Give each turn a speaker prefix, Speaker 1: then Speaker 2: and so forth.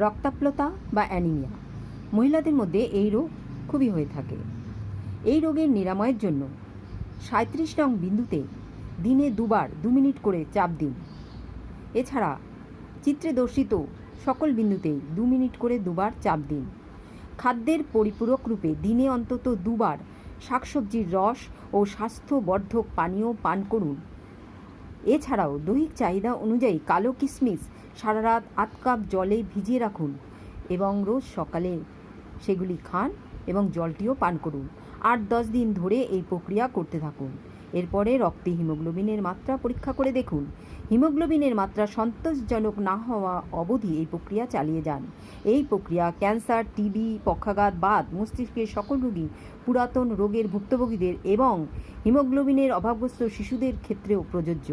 Speaker 1: রক্তাপ্লতা বা অ্যানিমিয়া। মহিলাদের মধ্যে এই রোগ খুবই হয়ে থাকে। এই রোগের নিরাময়ের জন্য 37 নং বিন্দুতে দিনে 2 বার 2 মিনিট করে চাপ দিন। এছাড়া চিত্রে দর্শিত সকল বিন্দুতেই 2 মিনিট করে 2 বার চাপ দিন। খাদ্যের পরিপূরক রূপে দিনে অন্তত 2 বার শাকসবজির রস ও স্বাস্থ্যবর্ধক পানীয় পান করুন। এছাড়াও দৈহিক চাহিদা অনুযায়ী কালো কিশমিশ সারা রাত 8 কাপ জলে ভিজিয়ে রাখুন এবং রোজ সকালে সেগুলি খান এবং জলটিও পান করুন। 8-10 দিন ধরে এই প্রক্রিয়া করতে থাকুন। এরপরে রক্তে হিমোগ্লোবিনের মাত্রা পরীক্ষা করে দেখুন। হিমোগ্লোবিনের মাত্রা সন্তোষজনক না হওয়া অবধি এই প্রক্রিয়া চালিয়ে যান। এই প্রক্রিয়া ক্যান্সার, টিবি, পক্ষাঘাত, বাত, মস্তিষ্কের সকল রোগী, পুরাতন রোগের ভুক্তভোগীদের এবং হিমোগ্লোবিনের অভাবগ্রস্ত শিশুদের ক্ষেত্রেও প্রযোজ্য।